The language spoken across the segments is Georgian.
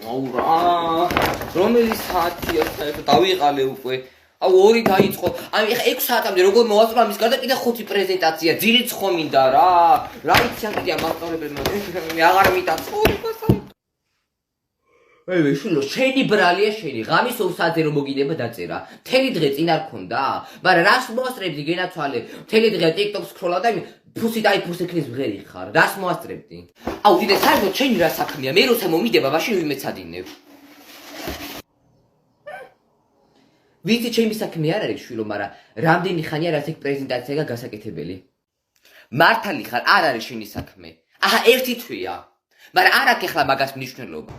აუ რა რომელი საათია საერთოდ დავიყალე უკვე აუ 2 დაიწყო აი ეხა 6 საათამდე როგორ მოვასწრო ამის გარდა კიდე 5 პრეზენტაცია ძილიც ხო მინდა რა იცი აკიდია მასწავლებელმა მე აღარ მიტაცხოვრებას ვეი შულო შენი ბრალია შენი ღამის 2 საათზე რომ მოგიდება დაწერა მთელი დღე წინ არ ქონდა მაგრამ რას მოასწრებდი გენაცვალე მთელი დღე TikTok-ს სკროლავ და ფუსი ქნის ვღერი ხარ რას მოასწრებდი აუ დიდე საერთოდ შენი რა საქმეა მე როცა მომიდება მაშინ ვიმეცადინებ ვიცი ჩემი საქმე არ არის შვილო მაგრამ რამდენი ხანია რაც ეგ პრეზენტაცია გასაკეთებელი მართალი ხარ არ არის შენი საქმე აჰა ერთი თვეა მაგრამ არ აქვს ახლა მაგას მნიშვნელობა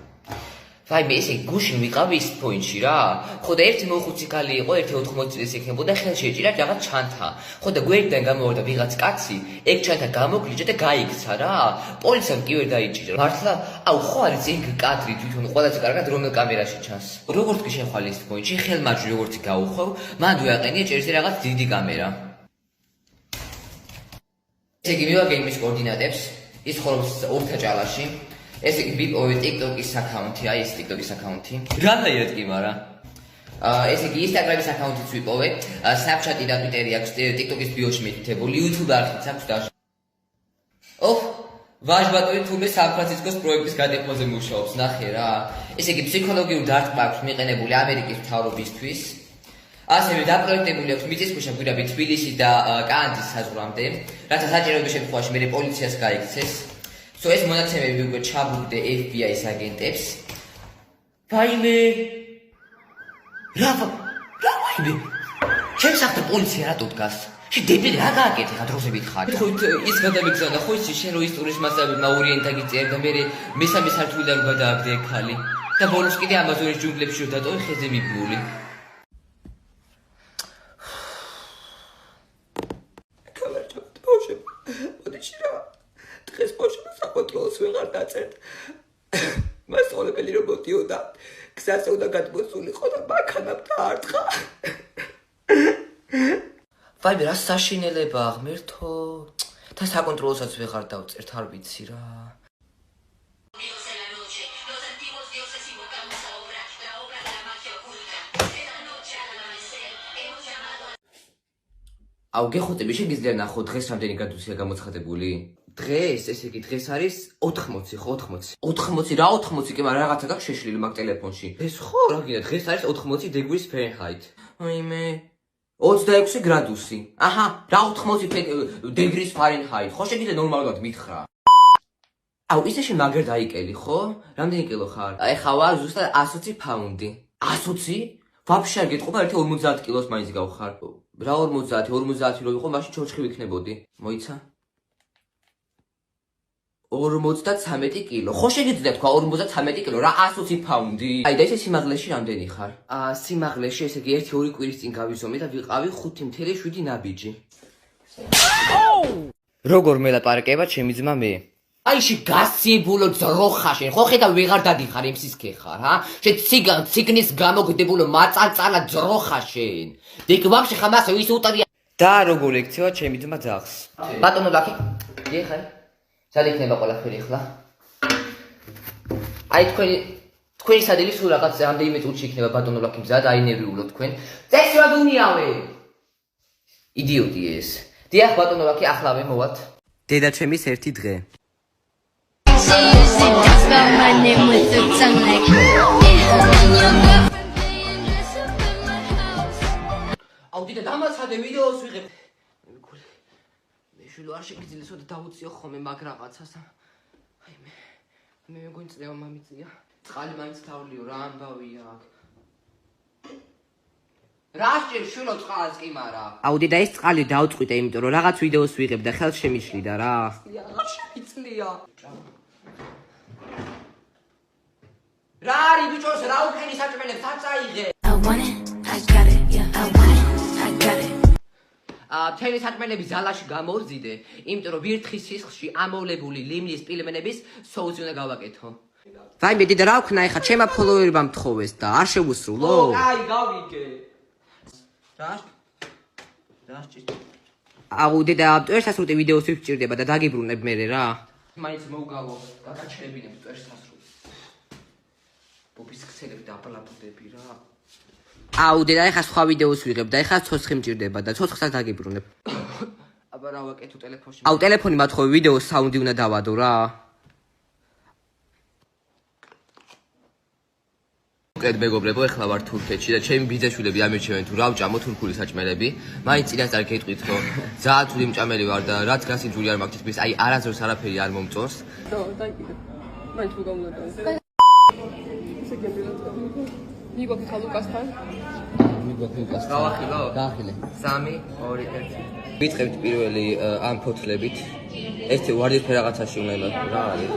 ვაი მე ესე გუშინ ვიყავი ის პოინტში რა ხო და ერთი მოხუცი კალი იყო ერთი 80 წლის იქნებოდა ხელში ეჭირა რაღაც ჩანთა ხო და გვერდიდან გამოვიდა ვიღაც კაცი ეგ ჩანთა გამოგვლიჯა და გაიქცა რა პოლიციამ კი ვერ დაიჭირა მართლა აუ ხო არის ეგ კადრი თვითონ ყველაზე კარგად რომელ კამერაში ჩანს როგორც კი შეხვალე ის პოინტში ხელმაჯური როგორც გაუხვევ მან ვეაყენია ჭერზე რაღაც დიდი კამერა ესე იგი მივაგენ მის კოორდინატებს ის ხოლმე ორთა ჭალაში ეს ვიპოვე TikTok-ის აკაუნთი, აი ეს TikTok-ის აკაუნთი. გადაიერთ კი, მაგრამ ეს იგი Instagram-ის აკაუნთიც ვიპოვე, Snapchat-ი და Twitter-ი აქვს, TikTok-ის ბიოში მითითებული, YouTube არხიც აქვს და ოჰ, ვაჟბატონი თუმე სან-ფრანცისკოს პროექტის გადაყვანაზე მუშაობს, ნახე რა. ესე იგი ფსიქოლოგიური დარტყმა აქვს მიყენებული ამერიკის მთავრობისთვის. ასევე დაპროექტებული აქვს მიწისქვეშა გვირაბი თბილისი და კანდის საზღვრამდე, რათა საჭიროების შემთხვევაში მე პოლიციას გაიქცეს. So ეს მონაცემები უკვე ჩაბუგდე FBI-ის აგენტებს. ვაიმე. რა ვაიმე? ჩემს ახლა პოლიცია რატო დგას? შე დებილი რა გააკეთე ხა დროშებით ხარ? ხო ის გადამიგზავნა ხო იცი შენ რო ისტორიის მასწავლებელმა ორიენტა გიწიერდა მე მესამე სართულიდან გადააგდე ხალი და ბოლოს კიდე ამაზონის ჯუნგლებში რო დატოვე ხეზე მიბმული. კამერა ბავშვი. მოდიში რა. დღეს ბავშვი საკონტროლოს ვეღარ დაწერთ. მასწავლებელი რომ მოდიოდა, გზაზე უნდა გადმოსულიყო და მანქანამ დაარტყა. ვაიმე რა საშინელებაა ღმერთო. და საკონტროლოსაც ვეღარ დავწერთ, არ ვიცი რა. აუ გეხոտები შეგიძლია ნახო დღეს რამდენი გრადუსია გამოცხადებული? დღეს, ესე იგი დღეს არის 80, ხო 80. 80 რა 80 კი, მაგრამ რაღაცა გაქვს შეშლილი მაგ ტელეფონში. ეს ხო, რა გინდა, დღეს არის 80 degrees Fahrenheit. აიმე 26 გრადუსი. აჰა, რა 80 degrees Fahrenheit. ხო შეგიძლია ნორმალურად მითხრა. აუ ისე შენ მაგერ დაიკელი, ხო? რამდენი კილო ხარ? აი ხა ვარ ზუსტად 120 პაუნდი. 120? ვაფშე არ გეტყობა 50 კილოს მაინც გავხარ. რა 50 რო იყო, მაშინ ჩორჩხი ვიქნებოდი. მოიცა? 53 კილო. ხო შეგიძლია თქვა 53 კილო, რა 120 პაუნდი. აი და ესე სიმაღლეში რამდენი ხარ? სიმაღლეში ესე იგი 1-2 კვირის წინ გავიზომე და ვიყავი 5.7 ნაბიჯი. როგორ მელაპარაკება ჩემი ძმა მე? აი შე გასიბულო ძროხა შენ, ხო ხედავ ვეღარ დადიხარ იმსისქე ხარ, ჰა? შე ციგნის გამოგდებულო მაწალწალა ძროხა შენ. დიკ ვაფშე ხამასე ის უტარია. და როგორ ექცევა ჩემი ძმა ძაღს? ბატონო ლაკი. ეხა სად იქნება ყველაფერი ახლა? აი თქვენი სადილი სულ რაღაც რამდენიმე წუთში იქნება ბატონო ლაკი მზად, აი ნერვიულო თქვენ. წესი ვადუნიავე. იდიოტი ეს. დიახ ბატონო ლაკი ახლავე მოვათ. დედა ჩემის ერთი დღე. აუ დიდა დამაცადე ვიდეოს ვიღებ. შვილო არ შეგიძლიათ და დაუციო ხოლმე მაგ რაღაცას. აი მე მეგონი წლევა მამიწია. წყალი მაინც თავლიო რა ამბავია აქ. რა შეჭერ შვილო წყალს კი მარა. აუ დიდა ეს წყალი დაუწყვიტე იმიტომ რომ რაღაც ვიდეოს ვიღებ და ხელს შემიშლიდა რა. აღარ შემიძლია. რა არის ბიჭოს რა უკენი საჭმელებს აწაიღე. I want it, I got it, yeah, I want it, I got it. მთელი საჭმელები ზალაში გამოვზიდე, იმიტომ რომ ვირთხის სისხლში ამოვლებული ლიმნის პილმენების სოუსი უნდა გავაკეთო. ვაიმე დიდა რა ვქნა ეხა ჩემა ფოლოვერებმა მთხოვეს და არ შევუსრულო? აი გავიგე. რა სჭირდება? აუ დედა ტვერსასრუტი ვიდეოს ვიჭირდება და დაგიბრუნებ მე რა. მაინც მოვგავო, გაგაჩერებინებ ტვერსასრუტს. ბობის ქსელები დაბალაბუდები რა. აუ დედა ეხა სხვა ვიდეოს ვიღებ და ეხა ცოცხი მჭირდება და ცოცხსაც დაგიბრუნებ. აბა რა ვაკეთო ტელეფონში. აუ ტელეფონი მათხოვე ვიდეოს საუნდი უნდა დავადო რა. უკეთ მეგობრებო, ეხლა ვარ თურქეთში და ჩემი ბიძაშვილები ამირჩევენ თუ რა ვჭამო თურქული საჭმელები. მაინც წინასწარ გეტყვით რომ ძალიან თული მჭამელი ვარ და რაც გასი ჯური არ მაქვს თითქმის აი არასდროს არაფერი არ მომწონს. მაინც მოგამოდო. მიგოქით ლუკასთან. გავახილო? გაახილე. 3 2 1. ვიწყებთ პირველი ამ ფოთლებით. ეს ვარდიფე რაღაცაში უნდა იმას რა არის.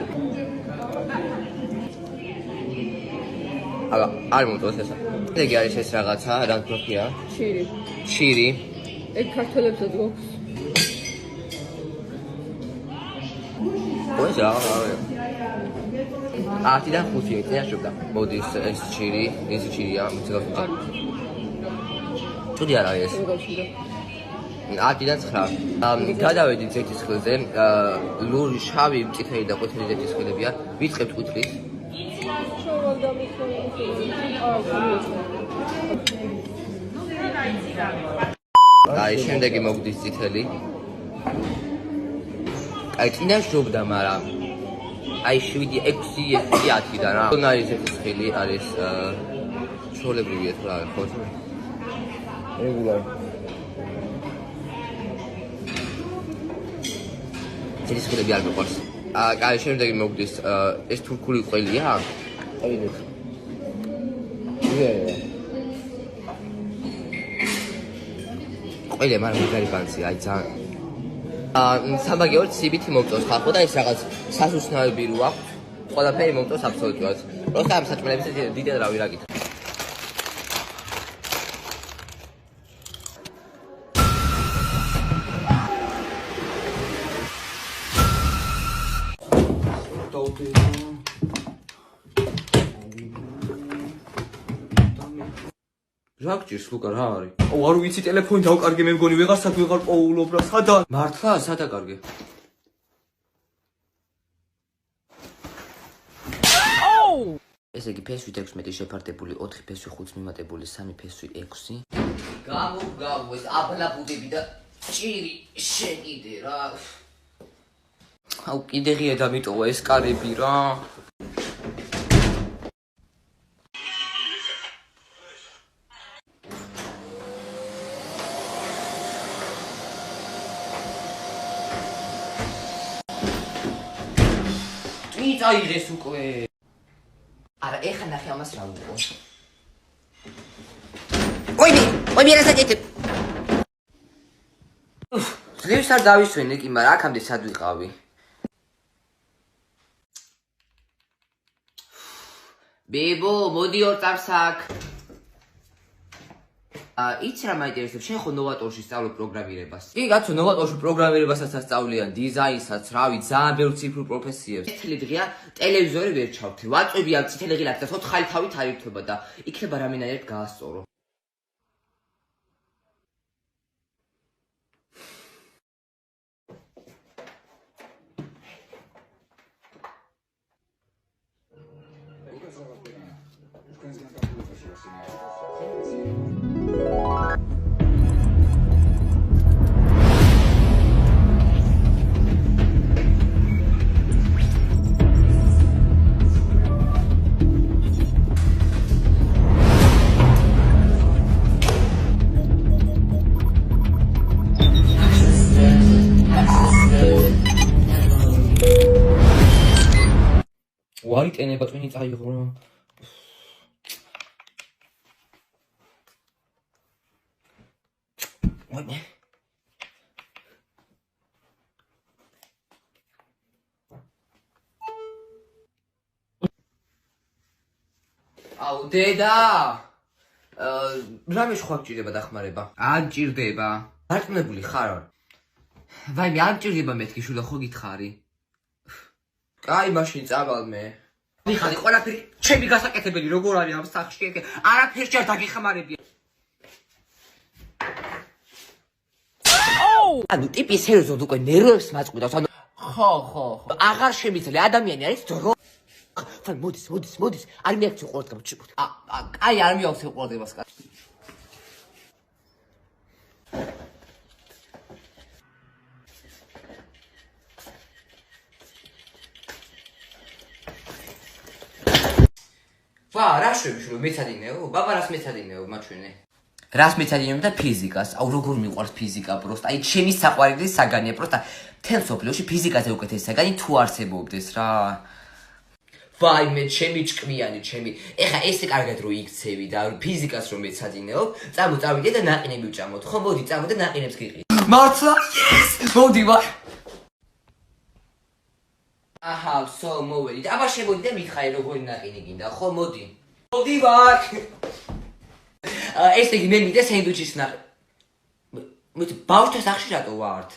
aga არ მომწონს ესა. ეგ არის ეს რაღაცა, რა თქმა შირი. შირი. ეგ ქართველებსაც გვაქვს. ეს რა არის? 10-დან 5 ეწიაშობდა. მოდის ეს შირი, ეს შირია, მიცელა. თუდი არ არის ეს. 10-დან 9. გადავედით ზეთის ხილზე, ლური, შავი, წითელი და ყვითელი ზეთის ხილებია. ვიწყებთ ყვითლის. აი შემდეგი მოგდის წითელი. აი წინა შობდა, მაგრამ აი 7 6 10-დან რა. არის ზეთის ხილი, არის ჩოლებრივია თუ რა ხო? რეგულარი. ზეთის ხილები არ მიყვარს. აი შემდეგი მოგდის ეს თურქული ყველია. აი ეს. ყველე მაგრამ მაგარი ბანცი, აი ძალიან სამაგიეროდ სიბითი მომწონს ხალხო და ეს რაღაც სასუსნაები რო აქვს. ყველაფერი მომწონს აბსოლუტურად. просто ამ საჭმელების დიდად რავი რა გითხრა. რა გჭირს ლუკა რა არის? აუ არ ვიცი ტელეფონი დავკარგე მე მგონი ვეღარსად ვეღარ პოულობ რა სადან? მართლა სადაკარგე? აუ! ესე იგი ფესვი 16 შეფარდებული, 4 ფესვი 5 მიმატებული, 3 ფესვი 6. გავუ ეს აბლაბუდები და ჭირი შეკიდე რა. აუ კიდე ღია დამიტოვა ეს კარები რა. წაიღეს უკვე. არა, ეხა ნახე ამას რა უყო. ოი რა საჭეთ. ძლივს არ დავისვენე კი, მაგრამ აქამდე სად ვიყავი? ბებო, მოდი ორ წამს აქ. იცი რა მაინტერესებს, შენ ხო ნოვატორში სწავლობ პროგრამირებას. კი, კაცო, ნოვატორში პროგრამირებასაც ასწავლიან, დიზაინსაც, რავი, ძალიან ბევრ ციფრულ პროფესიებს. წითელი დღეა, ტელევიზორი ვერ ჩავთვლი. ვაწვევი ამ წითელი ღილაკს და ცოცხალი თავით არ ირთვება და იქნება რამენაირად გაასწორო. ვარი ტენება წვენი წაიღო რა. ვაიმე. აუ დედა. რამე სხვა გჭირდება დახმარება? არ გჭირდება. დარწმუნებული ხარ? ვაიმე, არ გჭირდება მეთქი შვილო ხო გითხარი? აი მაშინ წავალ მე. ვიხარი ყველაფერი ჩემი გასაკეთებელი როგორ არის ამ სახში ეგ არაფერს ჯერ დაგეხმარებია. ანუ ტიპი სერიოზულად უკვე ნერვებს მაწყვიდავს. ანუ ხო. აღარ შემიძლია ადამიანი არის დრო. ხან მოდის არ მიაქცევ ყურადღებას აი არ მიაქცევ ყურადღებას ვა რა შვები შრო მეცადინეო ბაბა რას მეცადინეო მაჩვენე რას მეცადინეო და ფიზიკას აუ როგორ მიყვარს ფიზიკა პროსტა აი ჩემი საყვარელი საგანია პროსტა თელ სოფლიოში ფიზიკაზე უკეთესი საგანი თუ არსებობდეს რა ვაი მე ჩემი ჭკვიანი ჩემი ეხა ესე კარგად რო იქცევი და ფიზიკას რომ მეცადინეო წავიდე და ნაყინები ვჭამოთ ხო მოდი წავიდე და ნაყინებს გიყრი მართლა yes მოდი ვა აჰა სო მოვედი აბა შემოდი და მითხარი როგორი ნაყინი გინდა ხო მოდი ვარ ესე იგი მე მინდა სენდვიჩის მე ბავშვთა სახში რატო ვართ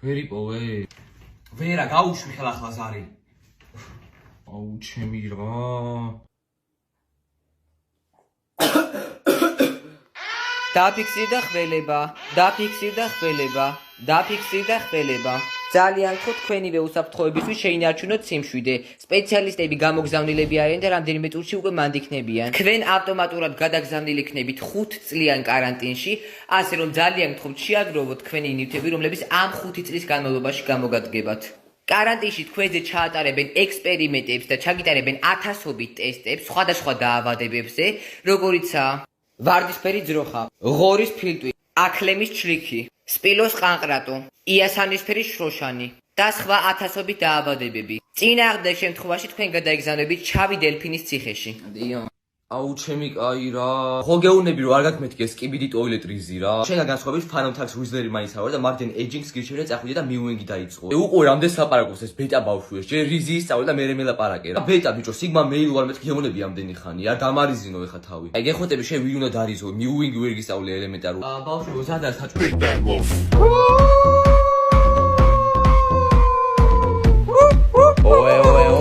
ვერიპოვე ვერა გაუშვი ხელახლა ზარი აუ ჩემი რა დაფიქსირდა ხველება ძალიან ხო თქვენივე უსაფრთხოებისთვის შეინარჩუნოთ სიმშვიდე სპეციალისტები გამოგზავნილები არიან და რამდენიმე წუთში უკვე მანდიქნებიან თქვენ ავტომატურად გადაგზავნილი იქნებით 5 წლიან კარანტინში ასე რომ ძალიან გთხოვთ შეაგროვოთ თქვენი ნივთები რომლებიც ამ 5 წლის განმავლობაში გამოგადგებათ კარანტინში თქვენზე ჩაატარებენ ექსპერიმენტებს და ჩაგიტარებენ ათასობით ტესტებს სხვადასხვა დაავადებებზე როგორიცაა ვარდისფერი ძროხა ღორის ფილტვი აქლემის ჩლიქი სპილოს ყანყრატო იასანისფერი შროშანი და სხვა ათასობით დაავადებები წინააღმდეგ შემთხვევაში თქვენ გადაიგზავნებით ჩავი დელფინის ციხეში აუ ჩემი კაი რა ხო გეუბნები რომ არ გაგმეთქი ეს კიბიდი ტოილეტ რიზი რა შენგან განსხვავებით ფანომ თაქს უიზლერი მაინც ავარ და მარტინ ეჯინგს გირჩევდა წახვიდე და მიუენგი დაიწყო უყურე რამდენ საპარაკობს ეს ბეტა ბავშვია ჯერ რიზი ისწავლე და მე მელაპარაკე რა ბეტა ბიჭო სიგმა მეილ ვარ მეთქი გეუბნები ამდენი ხანი არ დამარიზინო ეხა თავი აი გეხոտები შენ ვინ უნდა დარიზო მიუენგი ვერ გისწავლე ელემენტარულ ბავშვო ზადა საჭმელი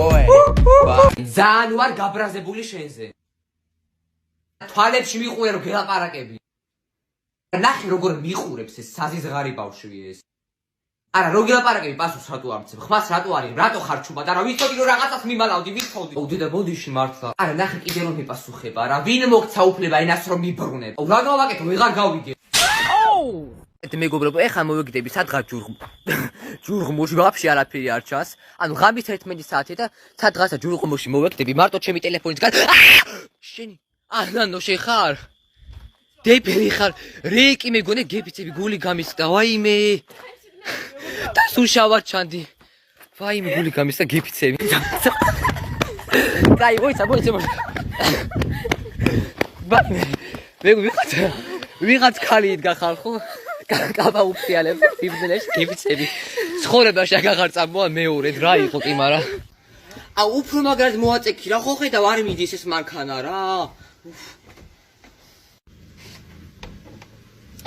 ოე ზან ვარ გაბრაზებული შენზე თვალებში მიყურე რომ გელაპარაკები ნახე როგორ მიყურებს ეს საზიზღარი ბავშვი ეს არა რო გელაპარაკები პასუხს რატო არ მცემ ხმას რატო არის რატო ხარ ჩუბად არა ვიცოდი რომ რაღაცას მიმალავდი ვიცოდი ო დედა ბოდიში მართლა არა ნახე კიდე რომ მიპასუხება რა ვინ მოგცა უფლება ენას რომ მიბრუნებ რა გავაკეთო ვეღარ გავიგე მეგობრებო ეხლა მოვიგდები სადღაც ჯურღმოში ვაფშე არაფერი არ ჩანს ანუ ღამის 11 საათია და სადღაცა ჯურღმოში მოვიგდები მარტო ჩემი ტელეფონისგან შენი ანანო შეხარ დეპერი ხარ რეიკი მეგონე გეფიცები გული გამისდა ვაიმე და სუშავარ ჩანდი ვაიმე გული გამისდა გეფიცები კაი მოიცა მე ვიღაც ხალი იდგა ხარ ხო კაბა უფრიალებს ფიბნელეს გეფიცები ცხოვრებაში აღარ წამოა მეორედ რა იყო კი მარა აუ უფრო მაგრად მოაწექი რა ხო ხედავ არ მიდის ეს მანქანა რა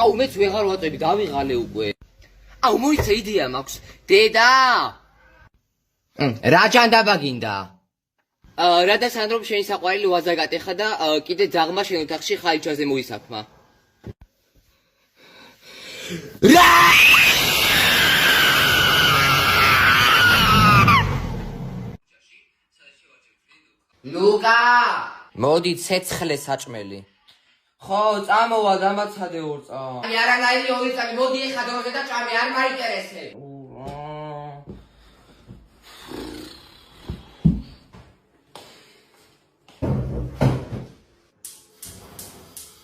აუ მეც ვეღარ ვაწები დავიღალე უკვე აუ მოიცა იდეა მაქვს დედა რა ჯანდაბა გინდა რადგან რომ შენი საყვარელი ვაზა გატეხა და კიდე ძაღმა შენ ოთახში ხალიჩაზე მოისაქმა ლუკა მოდი ცეცხლე საჭმელი ხო წამოვა დამაცადე ორ წამ აი არანაირი ორი წამი მოდი ეხა დროზე და ჭამე არ მაინტერესებს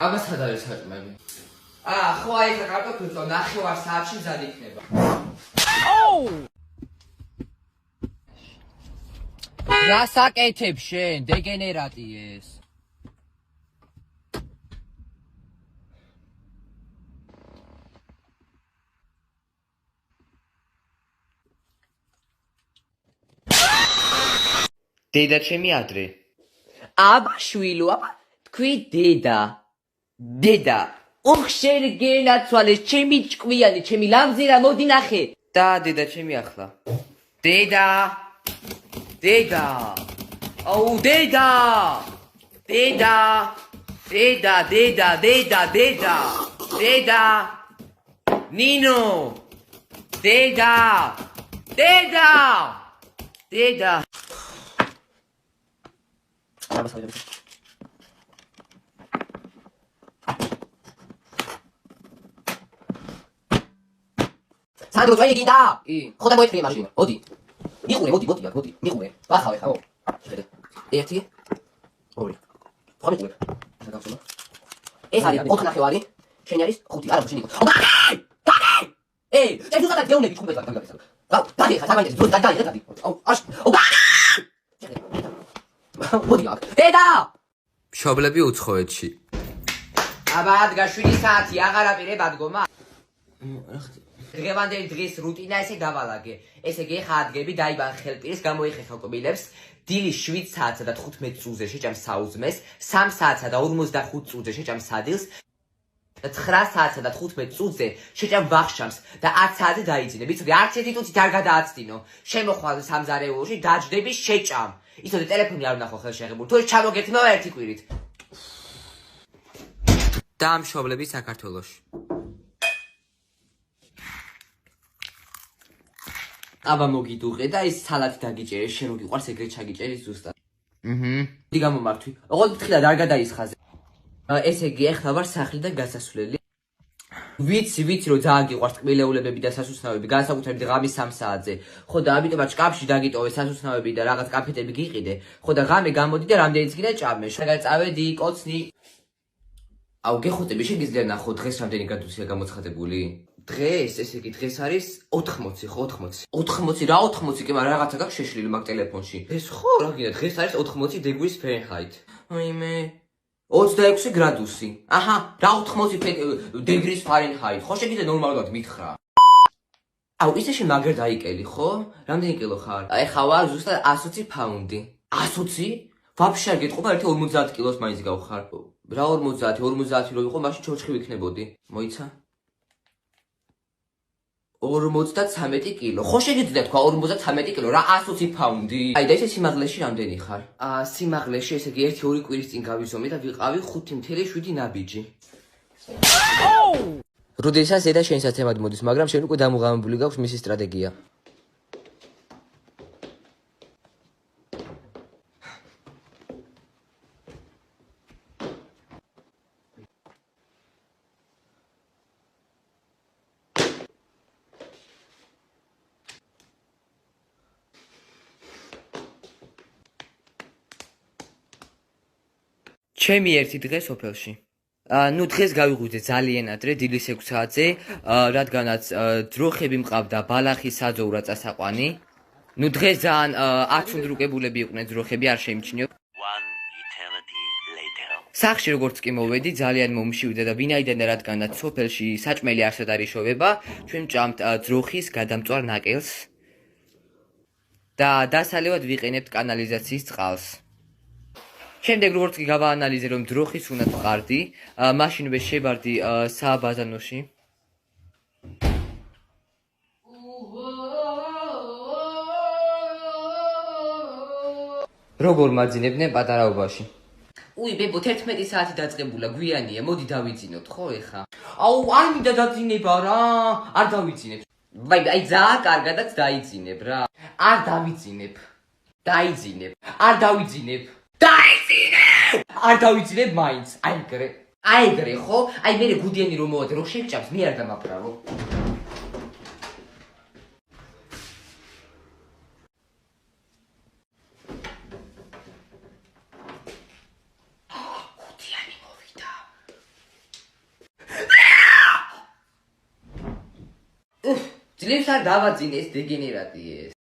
აბა სად არის საჭმელი ხო აი ეხა კარტოფილს ნახევარ საათში მზად იქნება რა საკეთებ შენ დეგენერატი ეს დედა ჩემი ადრე აბა შვილო აბა თქვი დედა ოხშერ გენაცვალეს ჩემი ჭკვიანი ჩემი ლამზირა მოდი ნახე და დედა ჩემი ახლა დედა აუ დედა ნინო დედა სანდრო წვენი გინდა? კი. ხო და მოეთქრია მაშინ. მოდი. მოდი. მიყურე. ვახავე ხა. შეხედე. ერთი. ორი. ხო მიყურე. შეგავსო. ეს არის 4 ნახევარი. შენ არის 5. არა შენ იყო. ეი, ეს უზადად გეუნები ჩხუბეთ მაგას. გადი ხა თამაში ძროს გადი. მოდი აქ. დედა! მშობლები უცხოეთში. აბა ადგა 7 საათი აღარ აპირებად გომა. დღევანდელი დღის რუტინა ესე დავალაგე. ესე იგი ხა ადგები დაიბან ხელპირს გამოიხეხა კობილებს. დილის 7 საათსა და 15 წუთზე შეჭამ საუზმეს, 3 საათსა და 45 წუთზე შეჭამ სადილს და 9 საათსა და 15 წუთზე შეჭამ ვახშამს და 10 საათზე დაიძინე. ვიცოდი არც ერთი წუთით არ გადააცდინო. შემოხვალ სამზარეულოში დაჯდები შეჭამ. იცოდი ტელეფონი არ ვნახო ხელშეღებულ. თუ ეს ჩამოგერთმევა ერთი კვირით. და მშობლები საქართველოში. აბა მოგიდუყე და ის სალათი დაგიჭერე, შენ რო გიყვარს ეგრე ჩაგიჭერი ზუსტად. დი გამომართვი. ოღონდ ფრთხილად არ გადაისხაზე. ესე იგი ეხლა ვარ სახლი და გასასვლელი. ვიცი რომ ძალიან გიყვარს ტკბილეულებები და სასუსნავები, განსაკუთრებით ღამის 3 საათზე. ხო და ამიტომაც შკაფში დაგიტოვე სასუსნავები და რაღაც კაფეტები გიყიდე. ხო და ღამე გამოდი და რამდენიც კიდე ჭამე. შეგარ წავედი, კოცნი. აუ გეხუტები შეგიძლია ნახო დღეს რამდენი გრადუსია გამოცხადებული? დღეს, ესე იგი დღეს არის 80, ხო 80. 80 რა 80 კი, მაგრამ რაღაცა გაქვს შეშლილი მაგ ტელეფონში. ეს ხო რა გინდა, დღეს არის 80 degrees Fahrenheit. აიმე 26 გრადუსი. აჰა, რა 80 degrees Fahrenheit. ხო შეგიძლია ნორმალურად მითხრა. აუ ისე შენ მაგერ დაიკელი, ხო? რამდენი კილო ხარ? ეხა ვარ ზუსტად 120 პაუნდი. 120? ვაფშე არ გეტყობა, ერთი 50 კილოს მაინც გავხარ. რა 50 რო იყო, მაშინ ჩორჩხი ვიქნებოდი. მოიცა? 53 კილო. ხო შეგიძლია თქვა 53 კილო, რა 120 პაუნდი. აი და ესე სიმაღლეში რამდენი ხარ? სიმაღლეში ესე იგი 1-2 კვირის წინ გავიზომე და ვიყავი 5.7 ნაბიჯი. როდესაც ედა შენსაცემად მოდის, მაგრამ შენ უკვე დამუღამებული გაქვს მისი სტრატეგია. ჩემი ერთი დღე სოფელში. ნუ დღეს გავიღვიძე ძალიან ადრე, დილის 6 საათზე, რადგანაც ძროხები მყავდა, ბალახი, საძოვრა, წასაყვანი. ნუ დღეს ძალიან არც უნდრუკებულები იყვნენ ძროხები, არ შემჩნიო. სახლში როგორც კი მოვედი, ძალიან მომშივდა და ვინაიდან რადგანაც სოფელში საჭმელი არსად არ იშოვება, ჩვენ ჭამთ ძროხის გადამწვარ ნაკელს და დასალევად ვიყენებთ კანალიზაციის წყალს. შემდეგ როგორც კი გავაანალიზე რომ ძროხის უნდა ვყარდი, მაშინვე შევარდი სააბაზანოში. როგორ მაძინებდნენ პატარაობაში? უი ბებო 11 საათი დაწყებულა, გვიანია, მოდი დავიძინოთ, ხო ეხა? აუ არ მინდა დაძინება რა, არ დავიძინებ. აი ძალიან კარგადაც დაიძინებ რა. არ დავიძინებ. დაიძინებ. არ დავიძინებ. არ დავიძინებ მაინც. აი ეგრე ხო? აი მე გუდიანი რომ მოვადე, რომ შეგჭამს, მე არ დამაფრავო. გუდიანი მოვიდა. ძლივს არ დავაძინე ეს დეგენერატი ეს.